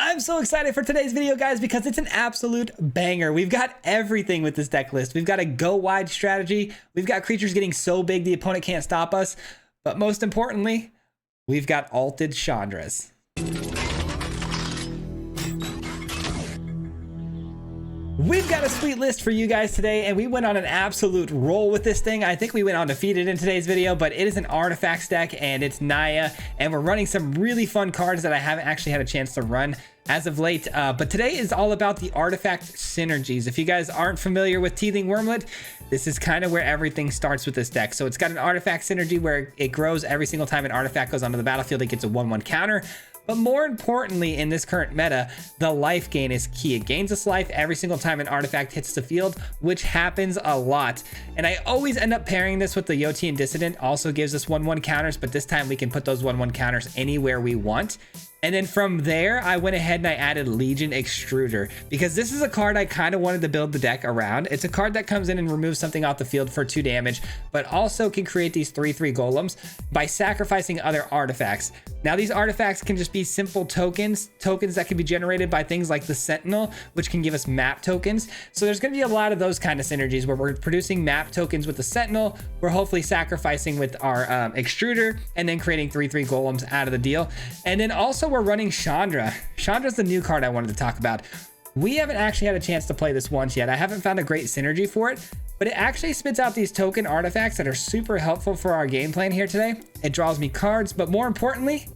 I'm so excited for today's video, guys, because it's an absolute banger. We've got everything with this deck list. We've got a go wide strategy. We've got creatures getting so big the opponent can't stop us. But most importantly, we've got alted Chandras. We've got a sweet list for you guys today, and we went on an absolute roll with this thing. I think we went undefeated in today's video, but it is an artifacts deck, and it's Naya, and we're running some really fun cards that I haven't actually had a chance to run as of late. But today is all about the artifact synergies. If you guys aren't familiar with Teething Wormlet, this is kind of where everything starts with this deck. So it's got an artifact synergy where it grows every single time an artifact goes onto the battlefield. It gets a 1/1 counter. But more importantly, in this current meta, the life gain is key. It gains us life every single time an artifact hits the field, which happens a lot. And I always end up pairing this with the Yotian Dissident. Also gives us 1/1 counters, but this time we can put those 1/1 counters anywhere we want. And then from there, I went ahead and I added Legion Extruder, because this is a card I kind of wanted to build the deck around. It's a card that comes in and removes something off the field for 2 damage, but also can create these 3/3 golems by sacrificing other artifacts. Now, these artifacts can just be simple tokens that can be generated by things like the Sentinel, which can give us map tokens. So there's going to be a lot of those kind of synergies where we're producing map tokens with the Sentinel. We're hopefully sacrificing with our Extruder and then creating 3/3 golems out of the deal. And then also we're running Chandra. Chandra's the new card I wanted to talk about. We haven't actually had a chance to play this once yet. I haven't found a great synergy for it, but it actually spits out these token artifacts that are super helpful for our game plan here today. It draws me cards, but more importantly,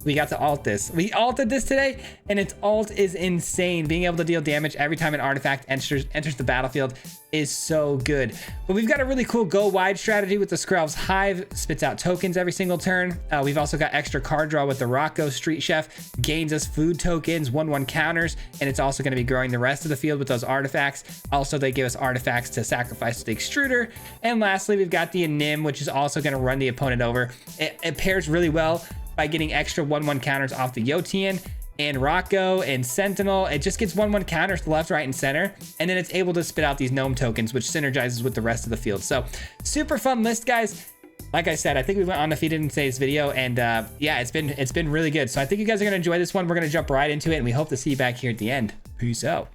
we got to alt this. We alted this today, and its alt is insane. Being able to deal damage every time an artifact enters the battlefield is so good. But we've got a really cool go wide strategy with the Skrelv's Hive. Spits out tokens every single turn. We've also got extra card draw with the Rocco Street Chef. Gains us food tokens, 1/1 counters, and it's also going to be growing the rest of the field with those artifacts. Also, they give us artifacts to sacrifice to the Extruder. And lastly, we've got the Nim, which is also going to run the opponent over. It pairs really well by getting extra 1/1 counters off the Yotian and Rocco and Sentinel. It just gets 1/1 counters to left, right, and center, and then it's able to spit out these gnome tokens, which synergizes with the rest of the field. So super fun list, guys. Like I said, I think we went undefeated in today's video, and yeah, it's been really good. So I think you guys are gonna enjoy this one. We're gonna jump right into it, and we hope to see you back here at the end. Peace out.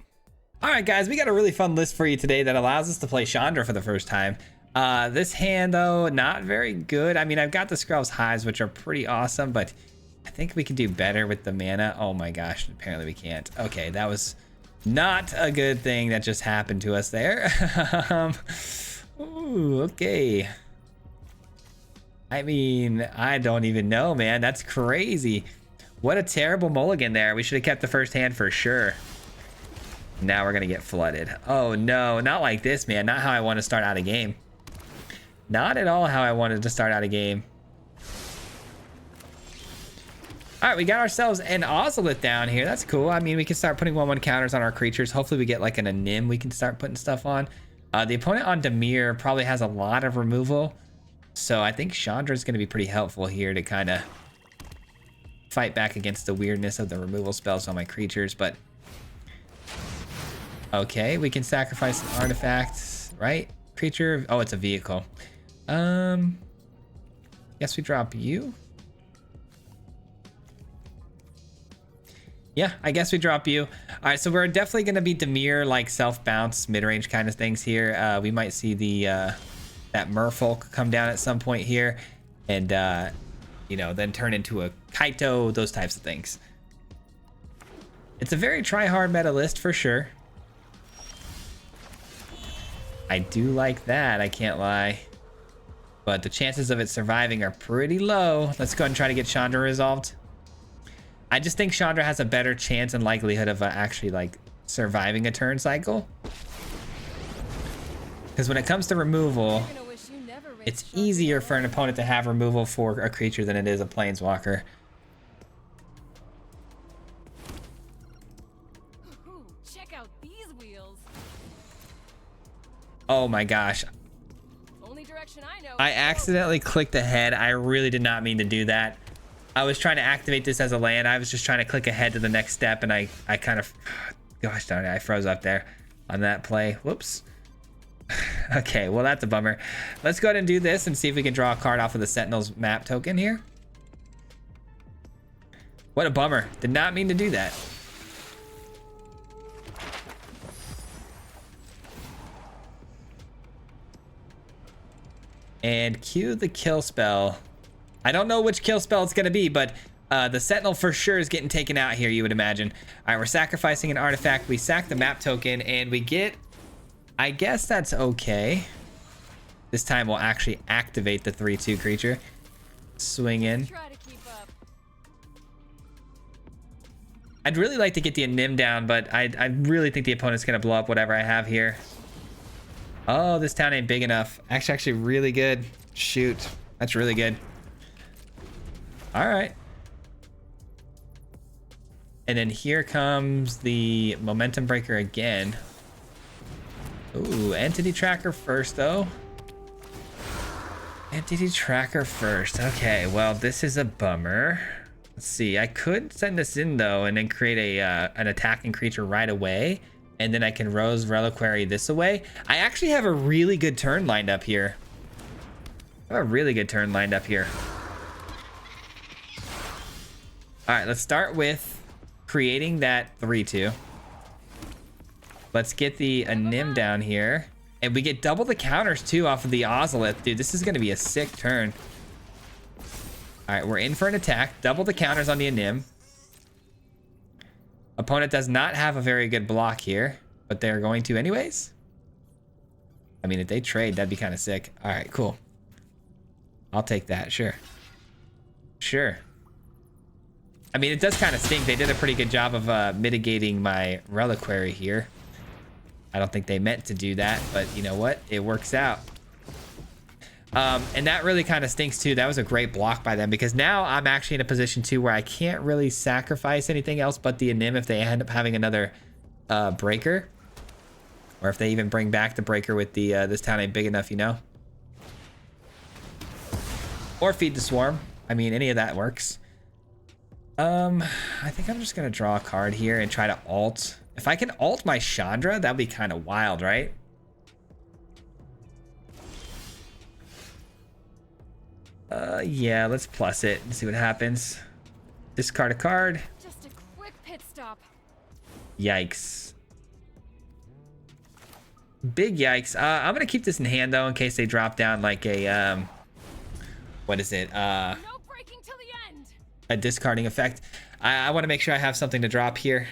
All right, guys, we got a really fun list for you today that allows us to play Chandra for the first time. This hand, though, not very good. I mean, I've got the Skrelv's Hives, which are pretty awesome, but I think we can do better with the mana. Oh my gosh, apparently we can't. Okay, that was not a good thing that just happened to us there. Ooh, okay. I mean, I don't even know, man. That's crazy. What a terrible mulligan there. We should have kept the first hand for sure. Now we're gonna get flooded. Oh no, not like this, man. Not how I want to start out a game. Not at all how I wanted to start out a game. All right, we got ourselves an Ozolith down here. That's cool. I mean, we can start putting 1/1 counters on our creatures. Hopefully we get like an Nim we can start putting stuff on. The opponent on Dimir probably has a lot of removal. So I think Chandra is going to be pretty helpful here to kind of fight back against the weirdness of the removal spells on my creatures. But okay, we can sacrifice an artifact, right? Creature. Oh, it's a vehicle. Guess we drop you. Yeah, I guess we drop you. All right, so we're definitely going to be Dimir, like self-bounce, mid-range kind of things here. We might see the that Merfolk come down at some point here, and you know, then turn into a Kaito, those types of things. It's a very try-hard meta list for sure. I do like that, I can't lie. But the chances of it surviving are pretty low. Let's go ahead and try to get Chandra resolved. I just think Chandra has a better chance and likelihood of actually like surviving a turn cycle. Because when it comes to removal, it's easier for an opponent to have removal for a creature than it is a planeswalker. Ooh, check out these wheels. Oh my gosh. Only direction I know. I accidentally clicked ahead. I really did not mean to do that. I was trying to activate this as a land. I was just trying to click ahead to the next step, and I kind of, gosh darn it, I froze up there on that play. Whoops. Okay, well, that's a bummer. Let's go ahead and do this and see if we can draw a card off of the Sentinel's map token here. What a bummer. Did not mean to do that. and cue the kill spell. I don't know which kill spell it's going to be, but the Sentinel for sure is getting taken out here, you would imagine. All right, we're sacrificing an artifact. We sack the map token, and we get... I guess that's okay. This time we'll actually activate the 3/2 creature. Swing in. Try to keep up. I'd really like to get the Nim down, but I really think the opponent's going to blow up whatever I have here. Oh, this town ain't big enough. Actually really good. Shoot. That's really good. All right. And then here comes the Momentum Breaker again. Ooh, Entity Tracker first, though. Entity Tracker first. Okay, well, this is a bummer. Let's see. I could send this in, though, and then create an attacking creature right away. And then I can Rose Reliquary this away. I actually have a really good turn lined up here. I have a really good turn lined up here. All right, let's start with creating that 3/2. Let's get the Nim down here. And we get double the counters, too, off of the Ozolith. Dude, this is going to be a sick turn. All right, we're in for an attack. Double the counters on the Nim. Opponent does not have a very good block here, but they're going to anyways. I mean, if they trade, that'd be kind of sick. All right, cool. I'll take that, sure. Sure. I mean, it does kind of stink. They did a pretty good job of mitigating my Reliquary here. I don't think they meant to do that, but you know what? It works out. And that really kind of stinks too. That was a great block by them because now I'm actually in a position too where I can't really sacrifice anything else but the Nim if they end up having another breaker. Or if they even bring back the breaker with the this town ain't big enough, you know? Or feed the swarm. I mean, any of that works. I think I'm just gonna draw a card here and try to alt. If I can alt my Chandra, that'd be kind of wild, right? Yeah, let's plus it and see what happens. Discard a card. Just a quick pit stop. Yikes. Big yikes. I'm gonna keep this in hand though in case they drop down like a what is it? No breaking till the end. A discarding effect. I want to make sure I have something to drop here.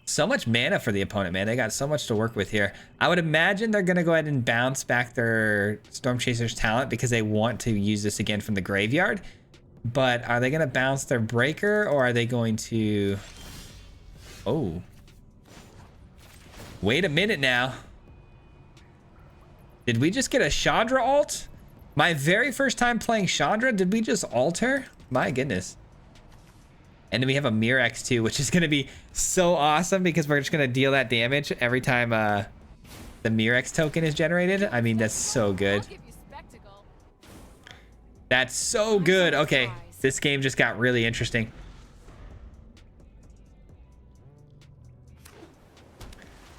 So much mana for the opponent, man. They got so much to work with here. I would imagine they're going to go ahead and bounce back their Storm Chaser's talent because they want to use this again from the graveyard. But are they going to bounce their breaker or are they going to... Oh. Wait a minute now. Did we just get a Chandra alt? My very first time playing Chandra, did we just alt her? My goodness. And then we have a Mirex too, which is going to be so awesome because we're just going to deal that damage every time the Mirex token is generated. I mean, that's so good. I'll give you spectacle. That's so good. Okay, this game just got really interesting.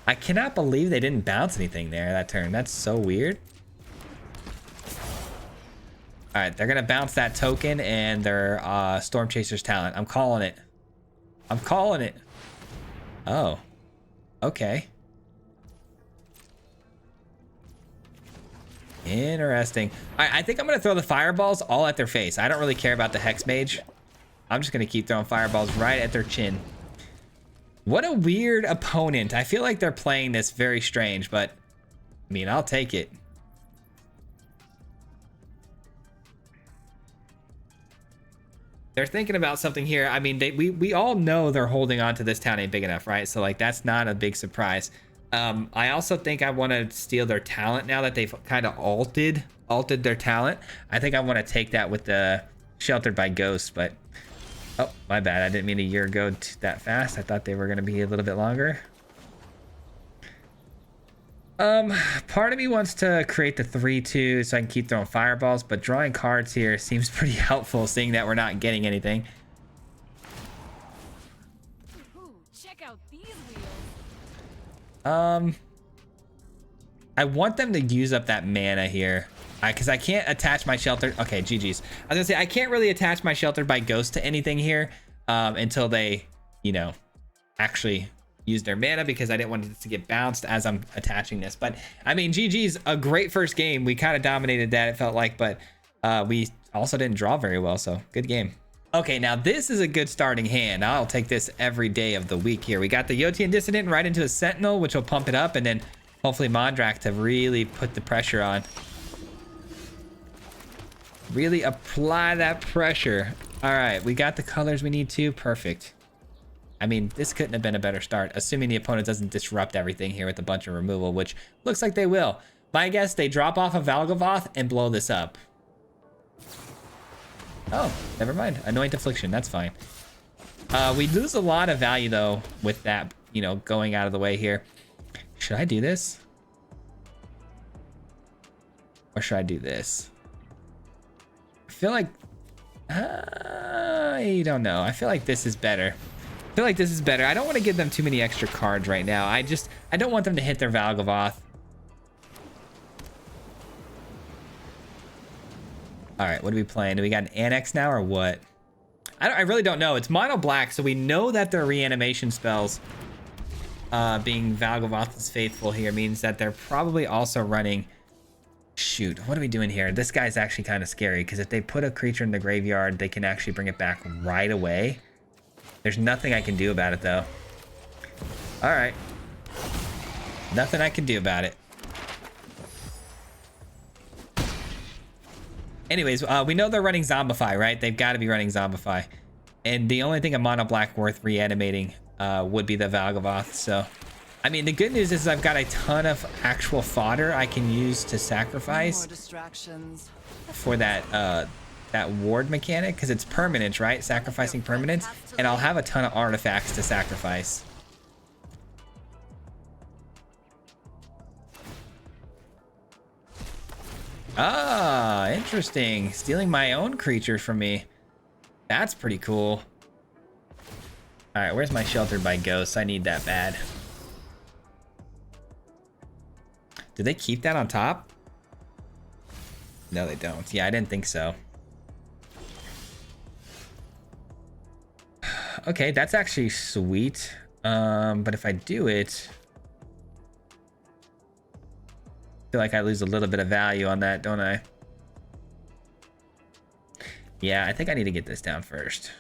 I cannot believe they didn't bounce anything there that turn. That's so weird. All right, they're going to bounce that token and their Storm Chaser's talent. I'm calling it. I'm calling it. Oh, okay. Interesting. All right, I think I'm going to throw the fireballs all at their face. I don't really care about the Hex Mage. I'm just going to keep throwing fireballs right at their chin. What a weird opponent. I feel like they're playing this very strange, but I mean, I'll take it. They're thinking about something here. I mean, we all know they're holding on to this town ain't big enough, right? So like that's not a big surprise. I also think I want to steal their talent now that they've kind of altered their talent. I think I want to take that with the Sheltered by Ghost, but oh, my bad. I didn't mean a year go that fast. I thought they were going to be a little bit longer. Part of me wants to create the 3/2 so I can keep throwing fireballs, but drawing cards here seems pretty helpful seeing that we're not getting anything. Ooh, check out these wheels. I want them to use up that mana here. Because I can't attach my Shelter. Okay, GG's. I was gonna say, I can't really attach my Sheltered by Ghost to anything here until they, you know, actually use their mana because I didn't want it to get bounced as I'm attaching this. But I mean, GG's a great first game. We kind of dominated that, it felt like, but we also didn't draw very well, so good game. Okay, now this is a good starting hand. I'll take this every day of the week here. We got the Yotian Dissident right into a Sentinel, which will pump it up, and then hopefully Mondrak to really put the pressure on. Really apply that pressure. All right, we got the colors we need to. Perfect. I mean, this couldn't have been a better start, assuming the opponent doesn't disrupt everything here with a bunch of removal, which looks like they will. My guess, they drop off a Valgavoth and blow this up. Oh, never mind. Anoint Affliction, that's fine. We lose a lot of value, though, with that, you know, going out of the way here. Should I do this? Or should I do this? I feel like... I don't know. I feel like this is better. I feel like this is better. I don't want to give them too many extra cards right now. I don't want them to hit their Valgavoth. All right, what are we playing? Do we got an Annex now or what? I really don't know. It's mono black, so we know that their reanimation spells, being Valgavoth is faithful here, means that they're probably also running... Shoot, what are we doing here? This guy's actually kind of scary, because if they put a creature in the graveyard, they can actually bring it back right away. There's nothing I can do about it, though. All right. Nothing I can do about it. Anyways, we know they're running Zombify, right? They've got to be running Zombify. And the only thing a mono black worth reanimating would be the Valgavoth. So, I mean, the good news is I've got a ton of actual fodder I can use to sacrifice for that that ward mechanic, because it's permanent, right? Sacrificing permanents. And I'll have a ton of artifacts to sacrifice. Ah, interesting. Stealing my own creature from me. That's pretty cool. All right, where's my Sheltered by Ghosts? I need that bad. Did they keep that on top? No, they don't. Yeah, I didn't think so. Okay, that's actually sweet. But if I do it... I feel like I lose a little bit of value on that, don't I? Yeah, I think I need to get this down first.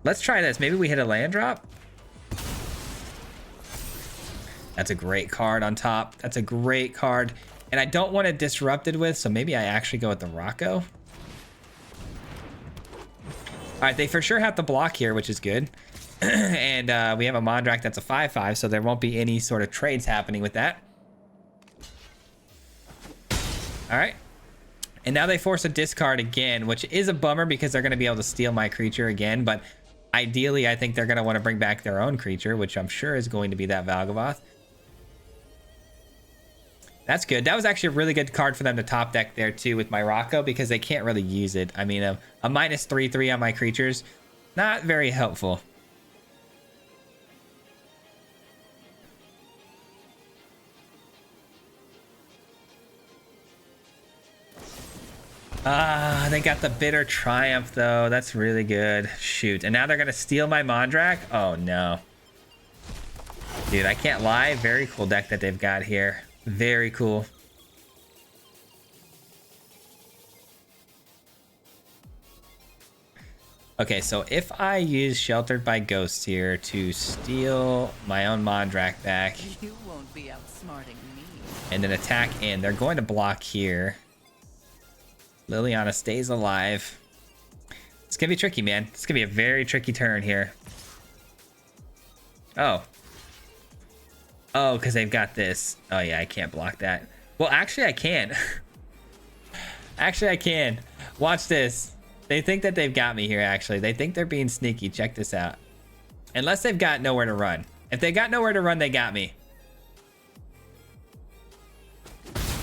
Let's try this. Maybe we hit a land drop. That's a great card on top. That's a great card. And I don't want it disrupted with, so maybe I actually go with the Rocco. All right, they for sure have to block here, which is good. And we have a Mondrak that's a 5/5, so there won't be any sort of trades happening with that. All right. And now they force a discard again, which is a bummer because they're going to be able to steal my creature again. But ideally, I think they're going to want to bring back their own creature, which I'm sure is going to be that Valgavoth. That's good. That was actually a really good card for them to top deck there, too, with my Rocco, because they can't really use it. I mean, a -3/3 on my creatures, not very helpful. Ah, they got the Bitter Triumph, though. That's really good. Shoot. And now they're going to steal my Mondrak? Oh, no. Dude, I can't lie. Very cool deck that they've got here. Very cool. Okay, so if I use Sheltered by Ghosts here to steal my own Mondrak back... You won't be outsmarting me. And then attack in, they're going to block here. Liliana stays alive. It's gonna be tricky, man. It's gonna be a very tricky turn here. Oh, because they've got this. Oh yeah, I can't block that. Well, actually I can. Actually I can. Watch this. They think that they've got me here, actually. They think they're being sneaky. Check this out. Unless they've got nowhere to run. If they got nowhere to run, they got me.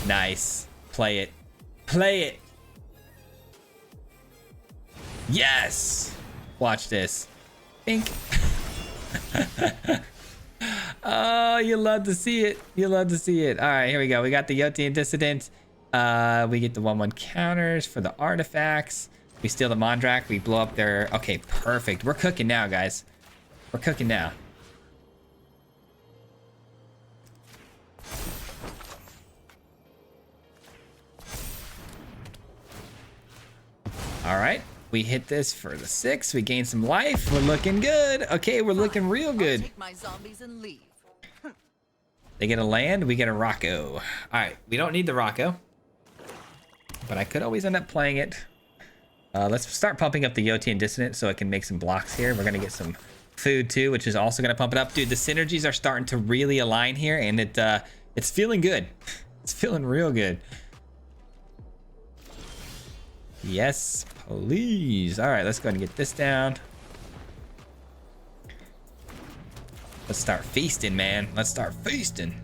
Nice. Play it. Play it. Yes! Watch this. Bink. Oh, you love to see it. You love to see it. All right, here we go. We got the Yotian Dissident. We get the 1/1 counters for the artifacts. We steal the Mondrak. We blow up their... Okay, perfect. We're cooking now, guys. We're cooking now. All right, we hit this for the 6. We gain some life. We're looking good. Okay, we're looking real good. Take my zombies and leave. They get a land, we get a Rocco. All right, we don't need the Rocco, but I could always end up playing it. Let's start pumping up the Yoti and Dissonant so I can make some blocks here. We're gonna get some food too, which is also gonna pump it up. Dude, the synergies are starting to really align here, and it's feeling good. It's feeling real good. Yes, please. All right, let's go ahead and get this down. Let's start feasting, man. Let's start feasting.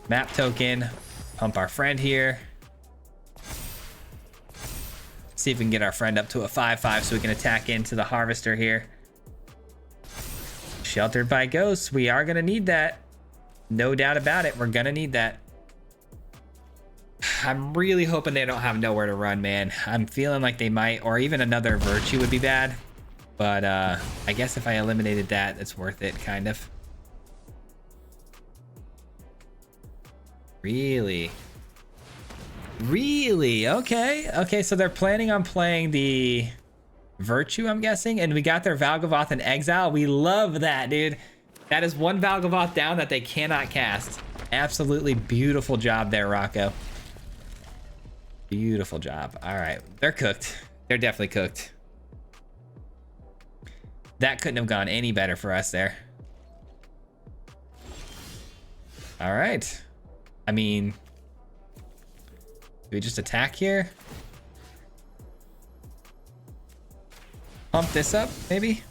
Map token. Pump our friend here. See if we can get our friend up to a 5/5 so we can attack into the harvester here. Sheltered by ghosts. We are going to need that. No doubt about it. We're going to need that. I'm really hoping they don't have nowhere to run, man. I'm feeling like they might, or even another Virtue would be bad. But I guess if I eliminated that, it's worth it, kind of. Really? Really? Okay. Okay, so they're planning on playing the Virtue, I'm guessing. And we got their Valgavoth in exile. We love that, dude. That is one Valgavoth down that they cannot cast. Absolutely beautiful job there, Rocco. Beautiful job. All right. They're cooked. They're definitely cooked. That couldn't have gone any better for us there. All right. I mean, do we just attack here? Pump this up, maybe?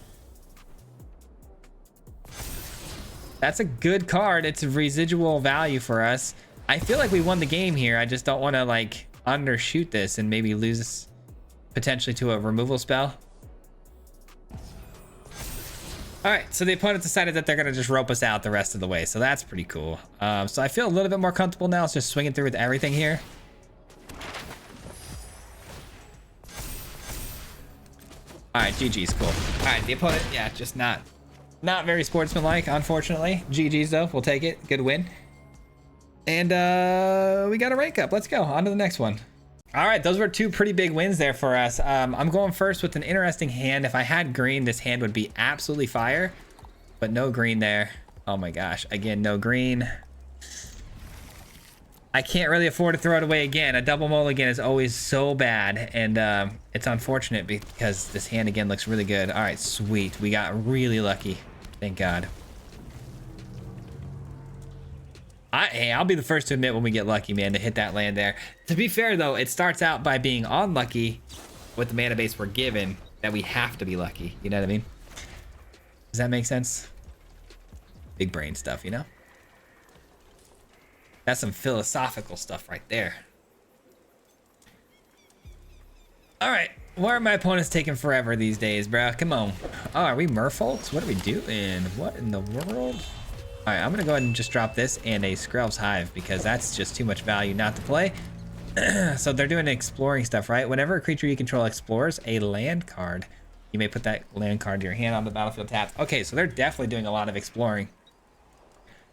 That's a good card. It's a residual value for us. I feel like we won the game here. I just don't want to, like, undershoot this and maybe lose this potentially to a removal spell. All right, so the opponent decided that they're gonna just rope us out the rest of the way, so that's pretty cool. So I feel a little bit more comfortable now. It's just swinging through with everything here. All right, GG's cool. All right, the opponent, yeah, just not very sportsmanlike, unfortunately. GG's though, we'll take it. Good win. And we got a rank up. Let's go on to the next one. All right, those were 2 pretty big wins there for us. I'm going first with an interesting hand. If I had green, this hand would be absolutely fire, but no green there. Oh my gosh, again, no green. I can't really afford to throw it away again. A double mulligan is always so bad, and it's unfortunate because this hand again looks really good. All right, sweet. We got really lucky. Thank God. Hey, I'll be the first to admit when we get lucky, man, to hit that land there. To be fair, though, it starts out by being unlucky with the mana base we're given that we have to be lucky. You know what I mean? Does that make sense? Big brain stuff, you know? That's some philosophical stuff right there. All right. Why are my opponents taking forever these days, bro? Come on. Oh, are we Merfolks? What are we doing? What in the world? All right, I'm gonna go ahead and just drop this and a Skrelv's Hive because that's just too much value not to play. So they're doing exploring stuff, right? Whenever a creature you control explores a land card, you may put that land card to your hand on the battlefield tapped. Okay, so they're definitely doing a lot of exploring.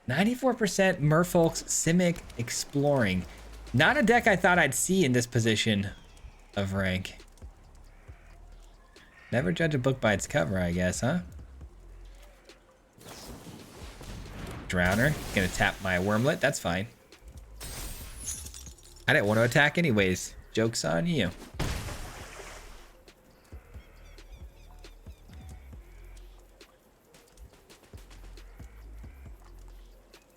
94% Merfolk's Simic Exploring. Not a deck I thought I'd see in this position of rank. Never judge a book by its cover, I guess, huh? Drowner. Gonna tap my Wormlet. That's fine. I didn't want to attack anyways. Joke's on you.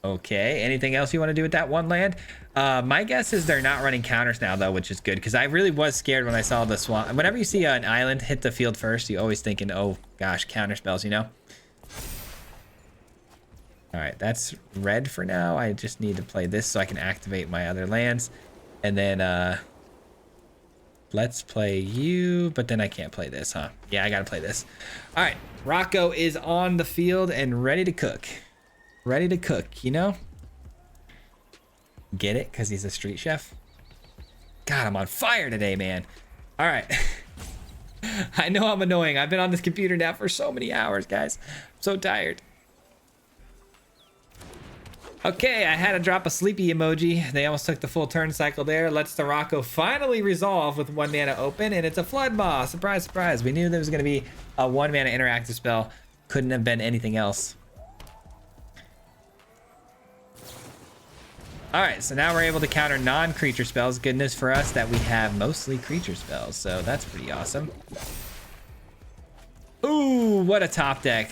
Okay, anything else you want to do with that one land? My guess is they're not running counters now, though, which is good, because I really was scared when I saw the swamp. Whenever you see an island hit the field first, you always thinking, oh gosh, counter spells, you know? All right, that's red for now. I just need to play this so I can activate my other lands. And then let's play you, but then I can't play this, huh? Yeah, I gotta play this. All right, Rocco is on the field and ready to cook. Ready to cook, you know? Get it? Because he's a street chef? God, I'm on fire today, man. All right. I know I'm annoying. I've been on this computer now for so many hours, guys. I'm so tired. Okay, I had to drop a sleepy emoji. They almost took the full turn cycle there. Lets the Rocco finally resolve with 1 mana open, and it's a Flood Maw. Surprise, surprise. We knew there was going to be a 1 mana interactive spell. Couldn't have been anything else. All right, so now we're able to counter non-creature spells. Goodness for us that we have mostly creature spells, so that's pretty awesome. Ooh, what a top deck.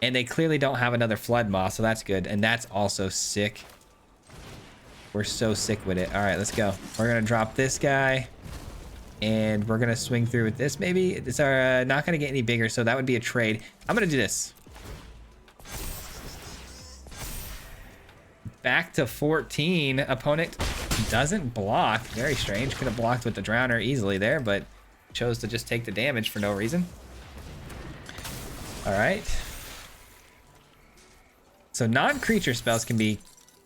And they clearly don't have another Flood Maw, so that's good. And that's also sick. We're so sick with it. All right, let's go. We're going to drop this guy. And we're going to swing through with this, maybe. It's our, not going to get any bigger, so that would be a trade. I'm going to do this. Back to 14. Opponent doesn't block. Very strange. Could have blocked with the Drowner easily there, but chose to just take the damage for no reason. All right. So non-creature spells can be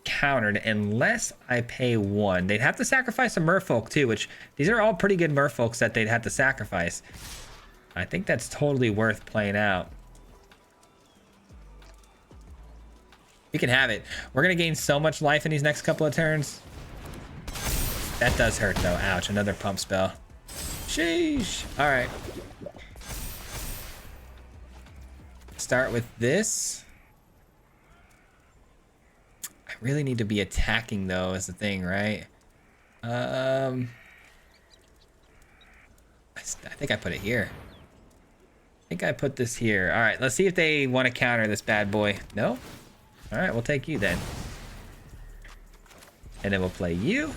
countered unless I pay 1. They'd have to sacrifice a Merfolk too, which these are all pretty good Merfolks that they'd have to sacrifice. I think that's totally worth playing out. You can have it. We're going to gain so much life in these next couple of turns. That does hurt though. Ouch, another pump spell. Sheesh. All right. Start with this. I really need to be attacking though is the thing, right? I think I put it here. I think I put this here. All right, let's see if they want to counter this bad boy. No? All right, we'll take you then. And then we'll play you.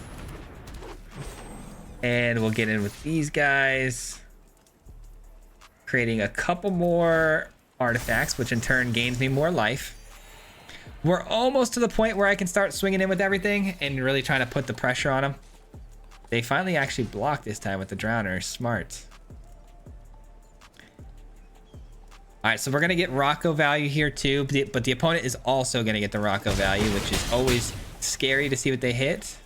And we'll get in with these guys. Creating a couple more artifacts, which in turn gains me more life. We're almost to the point where I can start swinging in with everything and really trying to put the pressure on them. They finally actually blocked this time with the Drowner. Smart. All right, so we're going to get Rocco value here too, but the opponent is also going to get the Rocco value, which is always scary to see what they hit.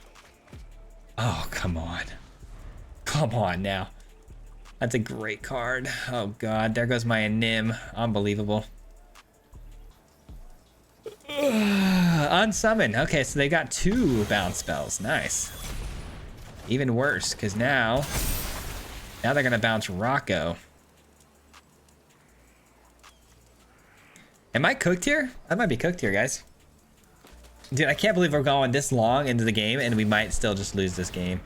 Oh, come on. Come on now. That's a great card. Oh, God. There goes my Nim. Unbelievable. Unsummon. Okay, so they got 2 bounce spells. Nice. Even worse, because now they're going to bounce Rocco. Am I cooked here? I might be cooked here, guys. Dude, I can't believe we're going this long into the game and we might still just lose this game.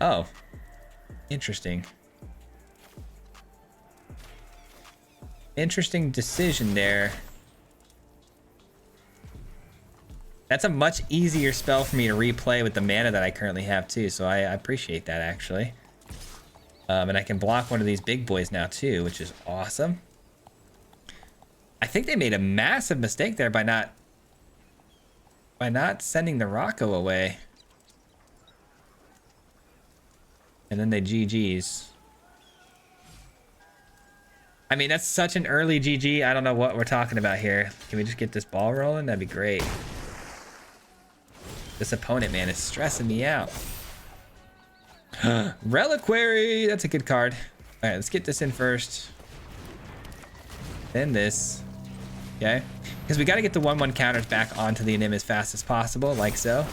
Oh. Interesting. Interesting decision there. That's a much easier spell for me to replay with the mana that I currently have too, so I appreciate that actually. And I can block one of these big boys now too, which is awesome. I think they made a massive mistake there by not sending the Rocco away. And then they GG's. I mean, that's such an early GG. I don't know what we're talking about here. Can we just get this ball rolling? That'd be great. This opponent, man, is stressing me out. Reliquary! That's a good card. All right, let's get this in first. Then this. Okay. Because we got to get the 1/1 counters back onto the Anim as fast as possible, like so.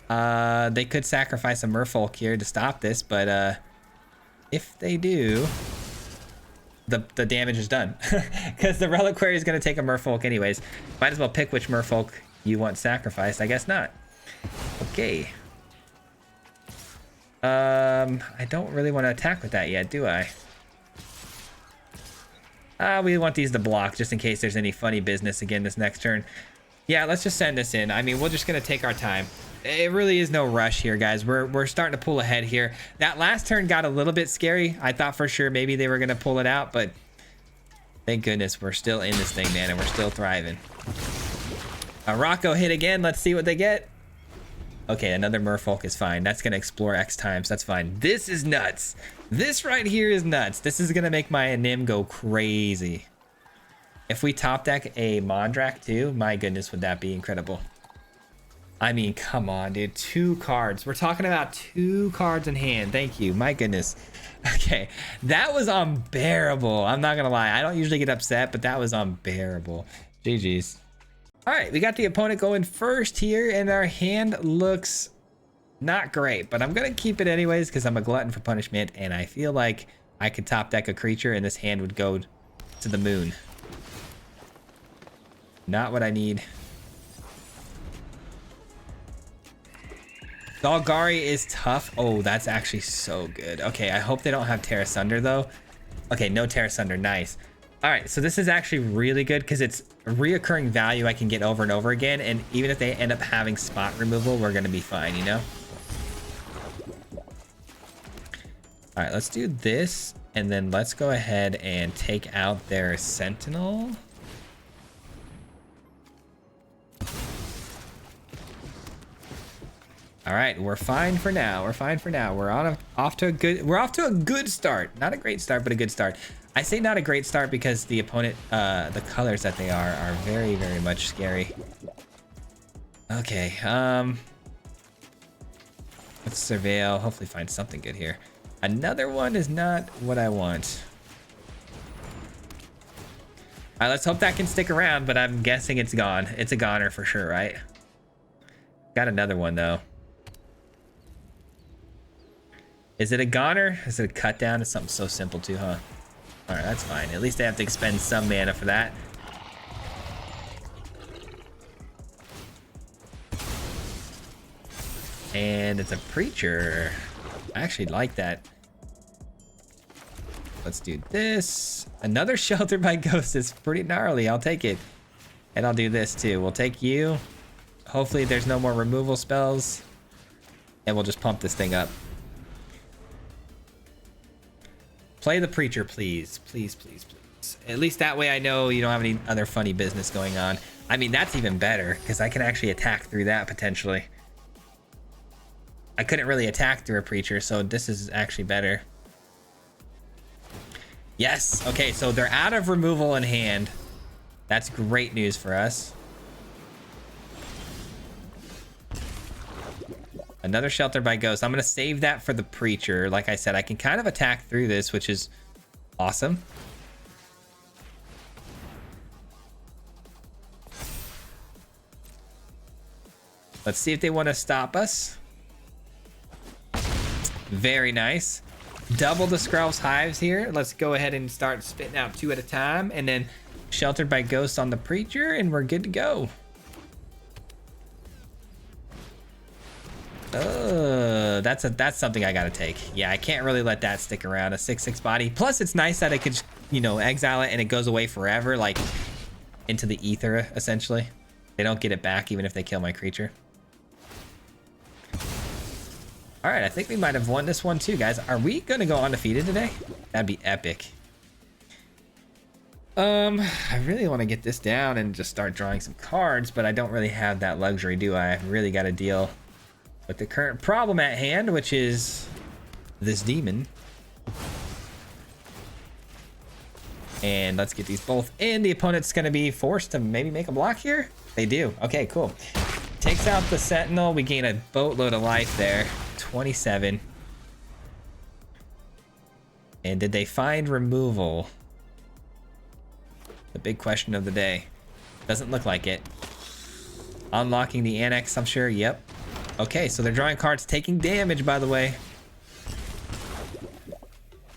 They could sacrifice a Merfolk here to stop this, but if they do, the damage is done. Because the Reliquary is going to take a Merfolk anyways. Might as well pick which Merfolk you want sacrificed. I guess not. Okay. I don't really want to attack with that yet, do I? We want these to block just in case there's any funny business again this next turn. Yeah, let's just send this in. I mean, we're just going to take our time. It really is no rush here, guys. We're starting to pull ahead here. That last turn got a little bit scary. I thought for sure maybe they were going to pull it out, but thank goodness we're still in this thing, man, and we're still thriving. A Rocco hit again. Let's see what they get. Okay, another Merfolk is fine. That's going to explore X times. That's fine. This is nuts. This right here is nuts. This is going to make my Nim go crazy. If we top deck a Mondrak too, my goodness, would that be incredible. I mean, come on, dude. 2 cards. We're talking about 2 cards in hand. Thank you. My goodness. Okay, that was unbearable. I'm not gonna lie. I don't usually get upset, but that was unbearable. GG's. All right, we got the opponent going first here, and our hand looks not great, but I'm gonna keep it anyways because I'm a glutton for punishment, and I feel like I could top deck a creature, and this hand would go to the moon. Not what I need. Golgari is tough. Oh, that's actually so good. Okay, I hope they don't have Terra Sunder though. Okay, no Terra Sunder. Nice. All right, so this is actually really good because it's a reoccurring value I can get over and over again, and even if they end up having spot removal, we're gonna be fine, you know? All right, let's do this, and then let's go ahead and take out their Sentinel. All right, we're fine for now. We're fine for now. We're off to a good start. Not a great start, but a good start. I say not a great start because the opponent, the colors that they are very, very much scary. Okay, let's surveil. Hopefully find something good here. Another one is not what I want. All right, let's hope that can stick around, but I'm guessing it's gone. It's a goner for sure, right? Got another one though. Is it a goner? Is it a cut down? It's something so simple too, huh? All right, that's fine. At least I have to expend some mana for that. And it's a preacher. I actually like that. Let's do this. Another Shelter by Ghost is pretty gnarly. I'll take it. And I'll do this too. We'll take you. Hopefully there's no more removal spells. And we'll just pump this thing up. Play the preacher, please. Please, please, please. At least that way I know you don't have any other funny business going on. I mean, that's even better because I can actually attack through that potentially. I couldn't really attack through a preacher, so this is actually better. Yes. Okay, so they're out of removal in hand. That's great news for us. Another Shelter by Ghost. I'm going to save that for the preacher. Like I said, I can kind of attack through this, which is awesome. Let's see if they want to stop us. Very nice. Double the Skrell's Hives here. Let's go ahead and start spitting out 2 at a time, and then Sheltered by Ghost on the preacher, and we're good to go. That's something I gotta take. Yeah, I can't really let that stick around. A 6/6 body. Plus, it's nice that I could, you know, exile it and it goes away forever, like into the ether, essentially. They don't get it back even if they kill my creature. All right, I think we might have won this one too, guys. Are we gonna go undefeated today? That'd be epic. I really want to get this down and just start drawing some cards, but I don't really have that luxury, do I? I've really got to deal with the current problem at hand, which is this demon. And let's get these both in. The opponent's going to be forced to maybe make a block here. They do. Okay, cool. Takes out the Sentinel. We gain a boatload of life there. 27. And did they find removal? The big question of the day. Doesn't look like it. Unlocking the Annex, I'm sure. Yep. Okay, so they're drawing cards, taking damage, by the way. All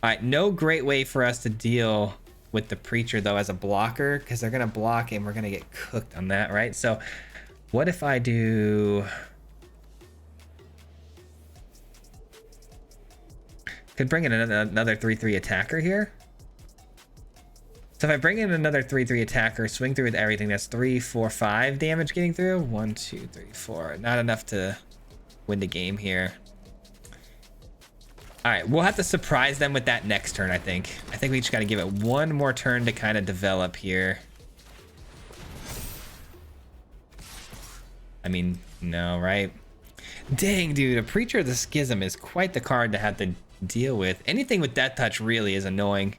right, no great way for us to deal with the preacher, though, as a blocker, because they're going to block and we're going to get cooked on that, right? So what if I do... Could bring in another 3/3 attacker here. So if I bring in another 3/3 attacker, swing through with everything, that's 3, 4, 5 damage getting through. 1, 2, 3, 4. Not enough to win the game here. All right, we'll have to surprise them with that next turn, I think. I think we just got to give it one more turn to kind of develop here. I mean, no, right? Dang, dude, a Preacher of the Schism is quite the card to have to deal with. Anything with Death Touch really is annoying.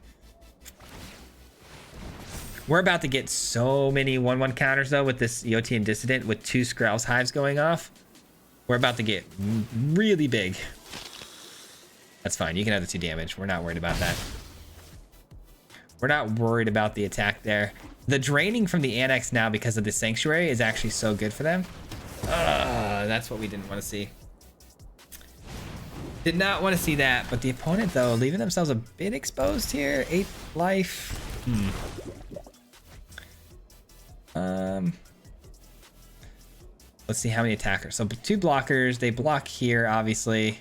We're about to get so many 1/1 counters though with this Yotian Dissident with 2 Skrell's Hives going off. We're about to get really big. That's fine. You can have the 2 damage. We're not worried about that. We're not worried about the attack there. The draining from the Annex now because of the Sanctuary is actually so good for them. That's what we didn't want to see. Did not want to see that. But the opponent, though, leaving themselves a bit exposed here. 8th life. Let's see how many attackers. So 2 blockers. They block here, obviously.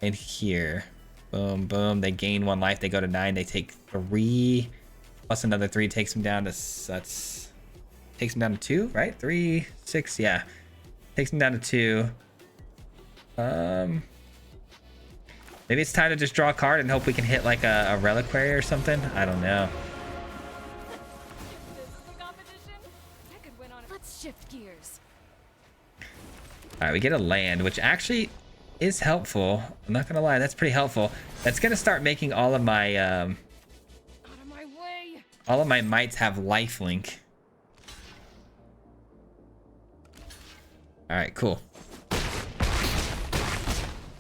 And here. Boom, boom. They gain 1 life. They go to 9. They take 3. Plus another 3 takes them down to... takes them down to 2, right? 3, 6, yeah. Takes them down to 2. Maybe it's time to just draw a card and hope we can hit like a reliquary or something. I don't know. This is the competition. I could win on it. Let's shift gears. All right, we get a land, which actually is helpful. I'm not gonna lie, that's pretty helpful. That's gonna start making all of my Out of my way. all of my mites have lifelink. All right, cool.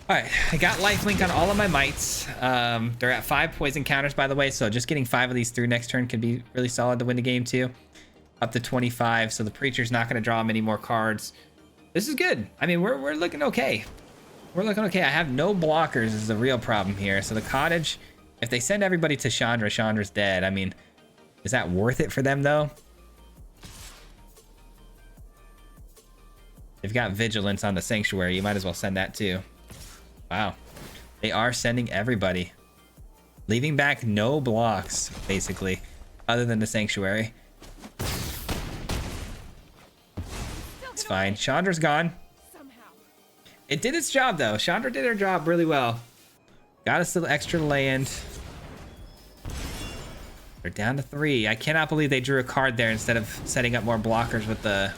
All right, I got lifelink on all of my mites. They're at 5 poison counters, by the way, so just getting 5 of these through next turn could be really solid to win the game too. Up to 25, so the Preacher's not going to draw many more cards. This is good. I mean, we're looking okay. We're looking okay. I have no blockers is the real problem here. So the Cottage, if they send everybody to Chandra, Chandra's dead. I mean, is that worth it for them though? They've got Vigilance on the Sanctuary. You might as well send that too. Wow. They are sending everybody. Leaving back no blocks, basically, other than the Sanctuary. It's fine. Chandra's gone. Somehow. It did its job, though. Chandra did her job really well. Got us the extra land. They're down to 3. I cannot believe they drew a card there instead of setting up more blockers with the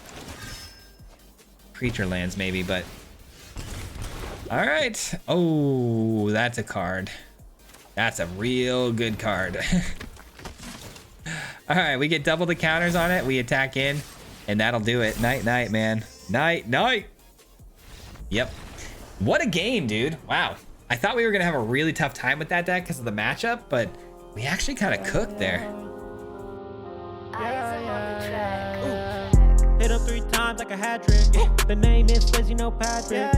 Creature lands, maybe, but... All right. Oh, that's a card. That's a real good card. All right, we get double the counters on it. We attack in, and that'll do it. Night, night, man. Night, night. Yep. What a game, dude. Wow. I thought we were going to have a really tough time with that deck because of the matchup, but we actually kind of cooked there. Hit him 3 times like a hat trick. The name is Swayze, no Patrick.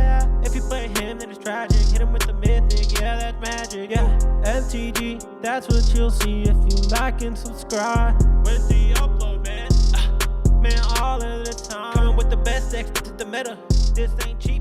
If you play him, then it's tragic. Hit him with the mythic, yeah, that's magic. MTG, that's what you'll see if you like and subscribe. With the upload, man. Man, all of the time. Coming with the best decks, this is the meta. This ain't cheap.